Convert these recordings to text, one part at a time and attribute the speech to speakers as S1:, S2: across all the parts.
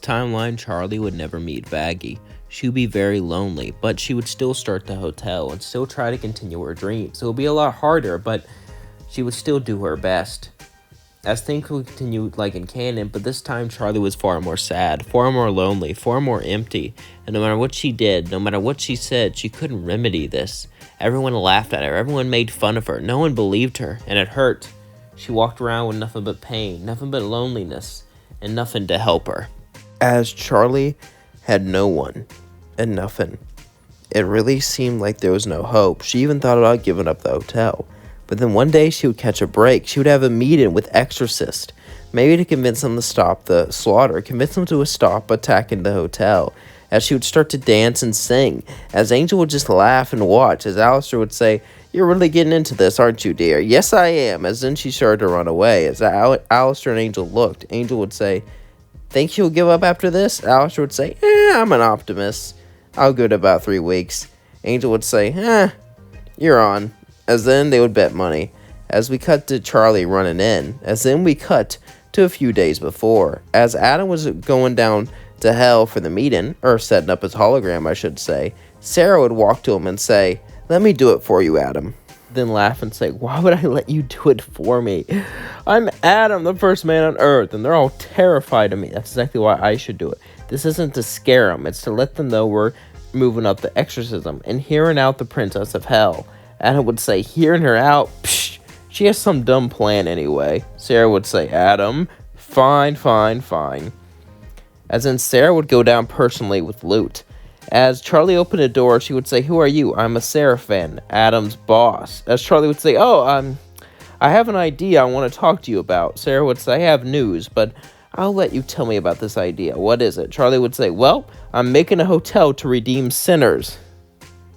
S1: timeline, Charlie would never meet Baggy. She would be very lonely, but she would still start the hotel and still try to continue her dreams. It would be a lot harder, but she would still do her best. As things would continue like in canon, but this time Charlie was far more sad, far more lonely, far more empty. And no matter what she did, no matter what she said, she couldn't remedy this. Everyone laughed at her, everyone made fun of her, no one believed her, and it hurt. She walked around with nothing but pain, nothing but loneliness, and nothing to help her. As Charlie had no one and nothing, it really seemed like there was no hope. She even thought about giving up the hotel. But then one day she would catch a break. She would have a meeting with exorcist, maybe to convince them to stop the slaughter, convince them to stop attacking the hotel. As she would start to dance and sing, as Angel would just laugh and watch, as Alistair would say, "You're really getting into this, aren't you, dear?" "Yes, I am." As then she started to run away. As Alistair and Angel looked, Angel would say, "Think she'll give up after this?" Alistair would say, "I'm an optimist. I'll go to about 3 weeks." Angel would say, "You're on." As then they would bet money. As we cut to Charlie running in. As then we cut to a few days before. As Adam was going down to hell for the meeting, or setting up his hologram, I should say, Sera would walk to him and say, "Let me do it for you, Adam." Then laugh and say, "Why would I let you do it for me? I'm Adam, the first man on earth, and they're all terrified of me." That's exactly why I should do it. This isn't to scare them, it's to let them know we're moving up the exorcism and hearing out the princess of hell. Adam would say, "Hearing her out? Psh, she has some dumb plan anyway." Sera would say, "Adam, fine. As in, Sera would go down personally with loot. As Charlie opened a door, she would say, "Who are you?" "I'm a Seraphin, Adam's boss." As Charlie would say, I have an idea I want to talk to you about." Sera would say, "I have news, but I'll let you tell me about this idea. What is it?" Charlie would say, "Well, I'm making a hotel to redeem sinners."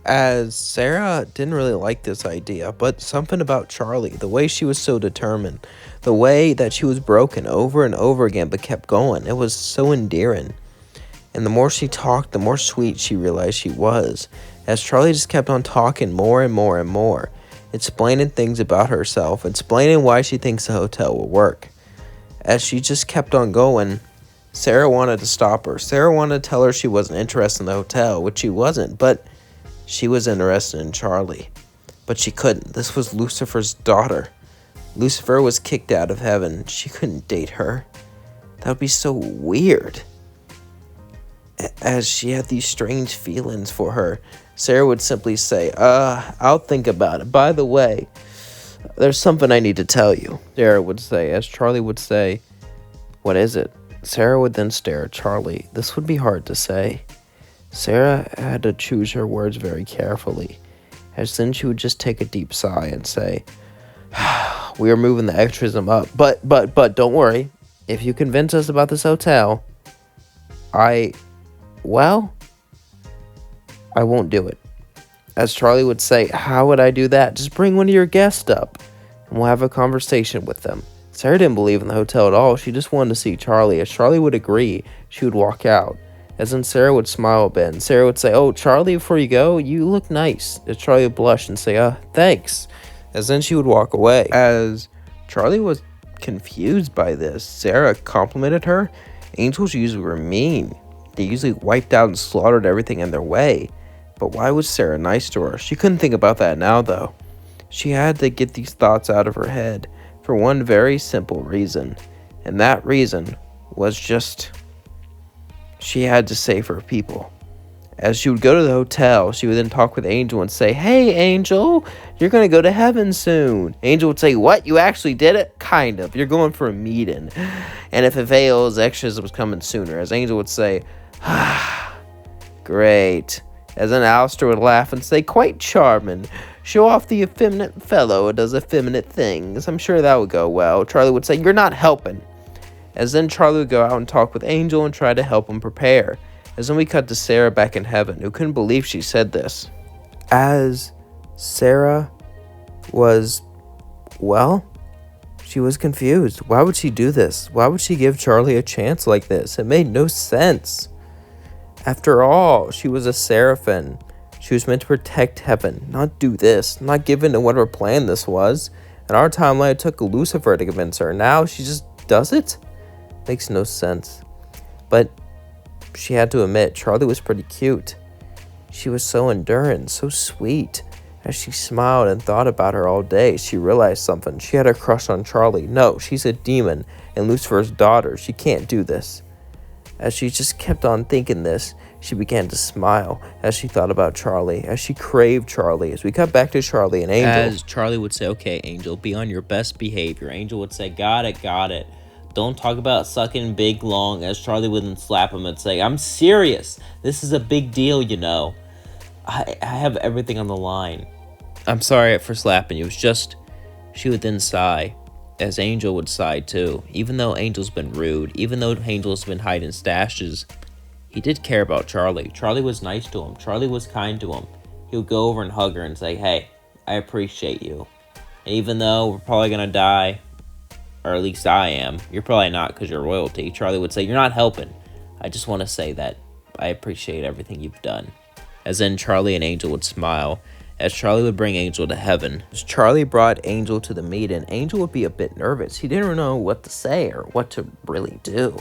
S1: As Sera didn't really like this idea, but something about Charlie, the way she was so determined, the way that she was broken over and over again but kept going, it was so endearing. And the more she talked, the more sweet she realized she was, as Charlie just kept on talking more and more and more, explaining things about herself, explaining why she thinks the hotel will work. As she just kept on going, Sera wanted to stop her. Sera wanted to tell her she wasn't interested in the hotel, which she wasn't, but she was interested in Charlie. But she couldn't. This was Lucifer's daughter. Lucifer was kicked out of heaven. She couldn't date her. That would be so weird. As she had these strange feelings for her, Sera would simply say, I'll think about it. By the way, there's something I need to tell you," Sera would say. As Charlie would say, "What is it?" Sera would then stare at Charlie. This would be hard to say. Sera had to choose her words very carefully, as then she would just take a deep sigh and say, "We are moving the exorcism up, but don't worry. If you convince us about this hotel, I won't do it." As Charlie would say, "How would I do that?" "Just bring one of your guests up, and we'll have a conversation with them." Sera didn't believe in the hotel at all. She just wanted to see Charlie. As Charlie would agree, she would walk out. As then Sera would smile a bit, and Sera would say, "Oh, Charlie, before you go, you look nice." As Charlie would blush and say, "Thanks." As then she would walk away. As Charlie was confused by this, Sera complimented her. Angels usually were mean. They usually wiped out and slaughtered everything in their way. But why was Sera nice to her? She couldn't think about that now, though. She had to get these thoughts out of her head for one very simple reason. And that reason was just she had to save her people. As she would go to the hotel, she would then talk with Angel and say, "Hey, Angel, you're going to go to heaven soon." Angel would say, "What? You actually did it?" "Kind of. You're going for a meeting. And if it fails, exorcism was coming sooner." As Angel would say, "Great." As then Alistair would laugh and say, "Quite charming. Show off the effeminate fellow who does effeminate things. I'm sure that would go well." Charlie would say, "You're not helping." As then Charlie would go out and talk with Angel and try to help him prepare. As then we cut to Sera back in heaven, who couldn't believe she said this. As Sera was, she was confused. Why would she do this? Why would she give Charlie a chance like this? It made no sense. After all, she was a Seraphin. She was meant to protect heaven, not do this, not give in to what her plan this was. In our timeline, it took Lucifer to convince her. Now she just does it? Makes no sense. But she had to admit Charlie was pretty cute. She was so enduring, so sweet. As she smiled and thought about her all day, she realized something. She had a crush on Charlie. No, she's a demon and Lucifer's daughter. She can't do this. As she just kept on thinking this, she began to smile as she thought about Charlie, as she craved Charlie. As we cut back to Charlie and Angel. As Charlie would say, okay, Angel, be on your best behavior. Angel would say, got it, got it. Don't talk about sucking big long, as Charlie would then slap him and say, I'm serious. This is a big deal, you know. I have everything on the line. I'm sorry for slapping you. It was just, she would then sigh, as Angel would sigh too. Even though Angel's been rude, even though Angel's been hiding stashes, he did care about Charlie. Charlie was nice to him. Charlie was kind to him. He would go over and hug her and say, hey, I appreciate you. And even though we're probably going to die, or at least I am, you're probably not because you're royalty. Charlie would say, you're not helping. I just want to say that I appreciate everything you've done. As then Charlie and Angel would smile, as Charlie would bring Angel to heaven. As Charlie brought Angel to the meeting, Angel would be a bit nervous. He didn't know what to say or what to really do.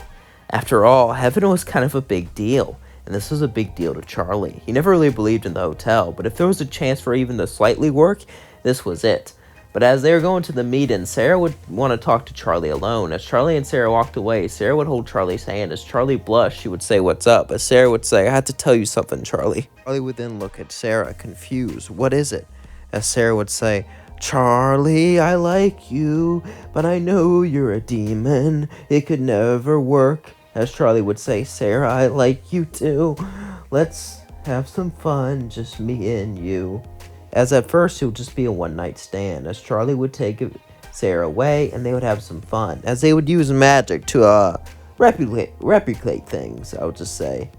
S1: After all, heaven was kind of a big deal, and this was a big deal to Charlie. He never really believed in the hotel, but if there was a chance for even to slightly work, this was it. But as they were going to the meeting, Sera would want to talk to Charlie alone. As Charlie and Sera walked away, Sera would hold Charlie's hand. As Charlie blushed, she would say, what's up? As Sera would say, I had to tell you something, Charlie. Charlie would then look at Sera, confused. What is it? As Sera would say, Charlie, I like you, but I know you're a demon. It could never work. As Charlie would say, Sera, I like you too. Let's have some fun, just me and you. As at first, it would just be a one-night stand, as Charlie would take Sera away, and they would have some fun, as they would use magic to replicate things, I would just say.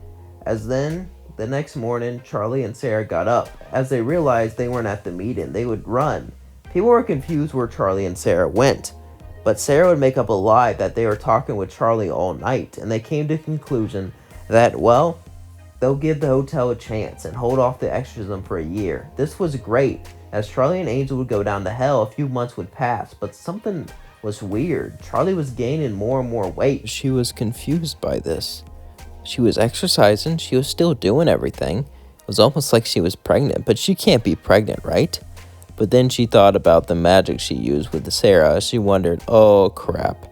S1: As then, the next morning, Charlie and Sera got up. As they realized they weren't at the meeting, they would run. People were confused where Charlie and Sera went, but Sera would make up a lie that they were talking with Charlie all night, and they came to the conclusion that, well, they'll give the hotel a chance and hold off the exorcism for a year. This was great. As Charlie and Angel would go down to hell, a few months would pass, but something was weird. Charlie was gaining more and more weight. She was confused by this. She was exercising. She was still doing everything. It was almost like she was pregnant, but she can't be pregnant, right? But then she thought about the magic she used with the Sera. She wondered, oh crap.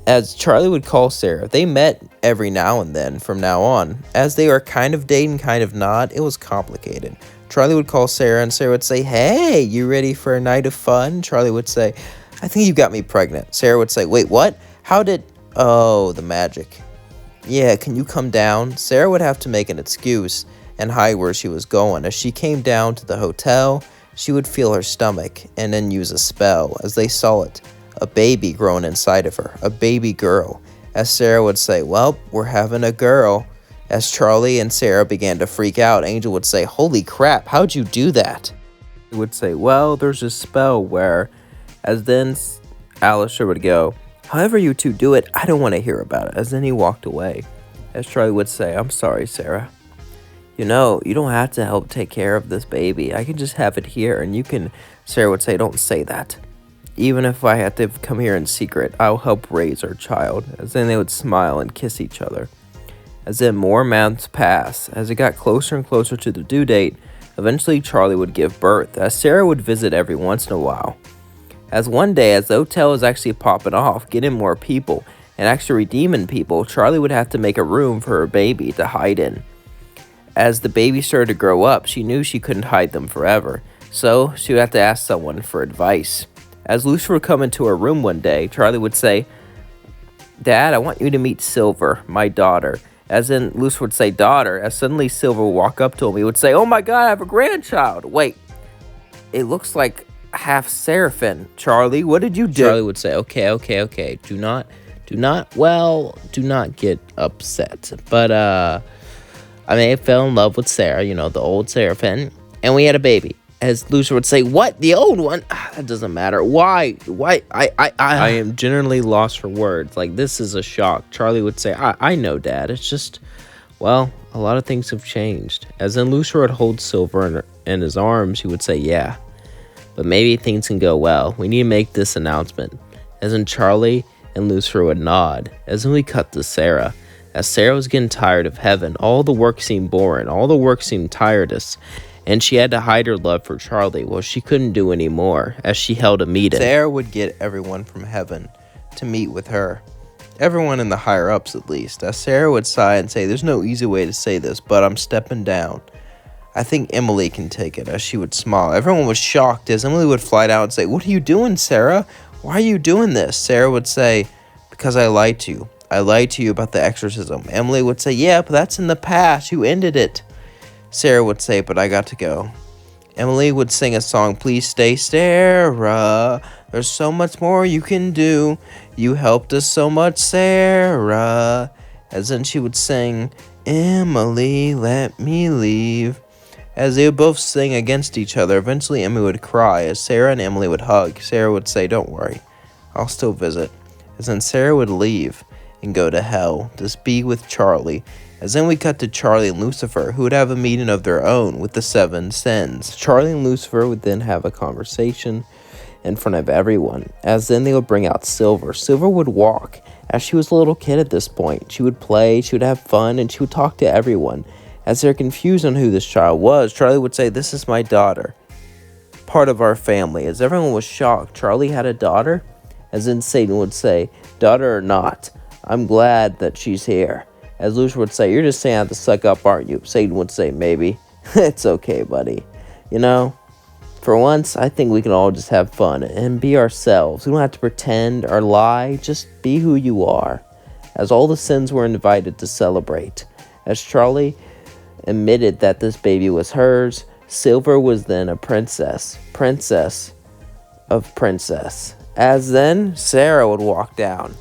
S1: As Charlie would call Sera, they met every now and then from now on. As they were kind of dating, kind of not, it was complicated. Charlie would call Sera, and Sera would say, hey, you ready for a night of fun? Charlie would say, I think you got me pregnant. Sera would say, wait, what? How did... Oh, the magic. Yeah, can you come down? Sera would have to make an excuse and hide where she was going. As she came down to the hotel, she would feel her stomach and then use a spell. As they saw it, a baby growing inside of her, a baby girl. As Sera would say, well, we're having a girl. As Charlie and Sera began to freak out, Angel would say, holy crap, how'd you do that? He would say, well, there's a spell where, as then Alistair would go, however you two do it, I don't want to hear about it. As then he walked away. As Charlie would say, I'm sorry, Sera. You know, you don't have to help take care of this baby. I can just have it here, and you can... Sera would say, don't say that. Even if I had to come here in secret, I'll help raise our child. As then they would smile and kiss each other. As then more months passed. As it got closer and closer to the due date, eventually Charlie would give birth, as Sera would visit every once in a while. As one day, as the hotel was actually popping off, getting more people, and actually redeeming people, Charlie would have to make a room for her baby to hide in. As the baby started to grow up, she knew she couldn't hide them forever, so she would have to ask someone for advice. As Lucifer would come into her room one day, Charlie would say, Dad, I want you to meet Silver, my daughter. As in, Lucifer would say, daughter. As suddenly Silver would walk up to him. He would say, oh my God, I have a grandchild. Wait, it looks like half seraphim. Charlie, what did you do? Charlie would say, okay. Do not get upset. But, I may have fell in love with Sera, you know, the old seraphim, and we had a baby. As Lucifer would say, what? The old one? That doesn't matter. Why? I am genuinely lost for words. Like, this is a shock. Charlie would say, I know, Dad. It's just, well, a lot of things have changed. As then Lucifer would hold Silver in his arms, he would say, yeah, but maybe things can go well. We need to make this announcement. As in Charlie and Lucifer would nod. As then we cut to Sera. As Sarah was getting tired of heaven, all the work seemed boring, all the work seemed tiredous, and she had to hide her love for Charlie. Well, she couldn't do any more, as she held a meeting. Sarah would get everyone from heaven to meet with her. Everyone in the higher-ups, at least. As Sarah would sigh and say, there's no easy way to say this, but I'm stepping down. I think Emily can take it, as she would smile. Everyone was shocked as Emily would fly down and say, what are you doing, Sarah? Why are you doing this? Sarah would say, because I lied to you. I lied to you about the exorcism. Emily would say, yeah, but that's in the past. You ended it. Sarah would say, but I got to go. Emily would sing a song, please stay, Sarah. There's so much more you can do. You helped us so much, Sarah. As then she would sing, Emily, let me leave. As they would both sing against each other, eventually Emily would cry as Sarah and Emily would hug. Sarah would say, don't worry, I'll still visit. As then Sarah would leave and go to hell to be with Charlie. As then we cut to Charlie and Lucifer, who would have a meeting of their own with the 7 sins. Charlie and Lucifer would then have a conversation in front of everyone. As then they would bring out Silver. Silver would walk, as she was a little kid at this point. She would play, she would have fun, and she would talk to everyone. As they're confused on who this child was, Charlie would say, this is my daughter, part of our family. As everyone was shocked, Charlie had a daughter? As then Satan would say, daughter or not, I'm glad that she's here. As Lucifer would say, you're just saying I have to suck up, aren't you? Satan would say, maybe. It's okay, buddy. You know, for once, I think we can all just have fun and be ourselves. We don't have to pretend or lie. Just be who you are. As all the sins were invited to celebrate. As Charlie admitted that this baby was hers, Silver was then a princess. Princess of princess. As then, Sera would walk down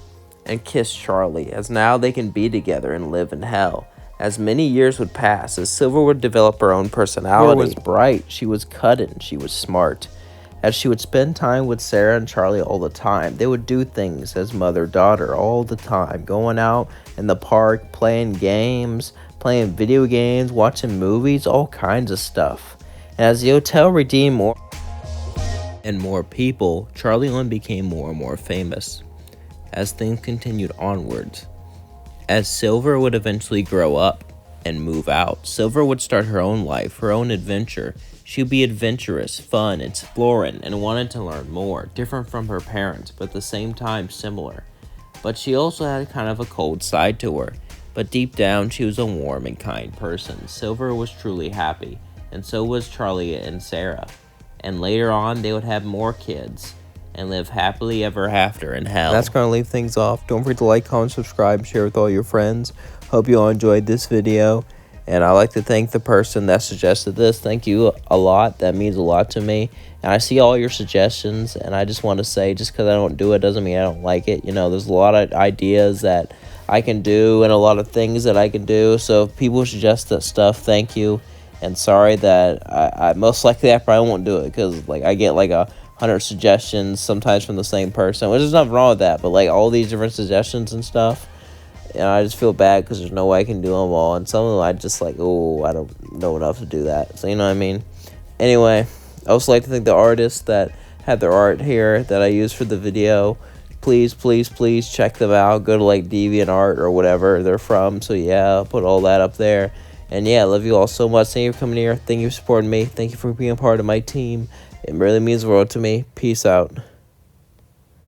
S1: and kiss Charlie, as now they can be together and live in hell. As many years would pass, as Silver would develop her own personality. Silver was bright, she was cutting, she was smart. As she would spend time with Sera and Charlie all the time, they would do things as mother-daughter all the time, going out in the park, playing games, playing video games, watching movies, all kinds of stuff. And as the hotel redeemed more and more people, Charlie Lynn became more and more famous. As things continued onwards. As Silver would eventually grow up and move out, Silver would start her own life, her own adventure. She would be adventurous, fun, exploring, and wanted to learn more, different from her parents, but at the same time similar. But she also had kind of a cold side to her, but deep down she was a warm and kind person. Silver was truly happy, and so was Charlie and Sera. And later on, they would have more kids and live happily ever after in hell. That's going to leave things off. Don't forget to like, comment, subscribe, share with all your friends. Hope you all enjoyed this video. And I'd like to thank the person that suggested this. Thank you a lot. That means a lot to me. And I see all your suggestions. And I just want to say, just because I don't do it doesn't mean I don't like it. You know, there's a lot of ideas that I can do and a lot of things that I can do. So if people suggest that stuff, thank you. And sorry that I most likely I probably won't do it. Because like I get like 100 suggestions sometimes from the same person, which is nothing wrong with that, but like all these different suggestions and stuff, and I just feel bad because there's no way I can do them all, and some of them I just like, oh, I don't know enough to do that, so you know what I mean. Anyway, I also like to thank the artists that had their art here that I used for the video. Please check them out. Go to like DeviantArt or whatever they're from. So yeah, I'll put all that up there. And yeah, I love you all so much. Thank you for coming here. Thank you for supporting me. Thank you for being a part of my team. It really means the world to me. Peace out.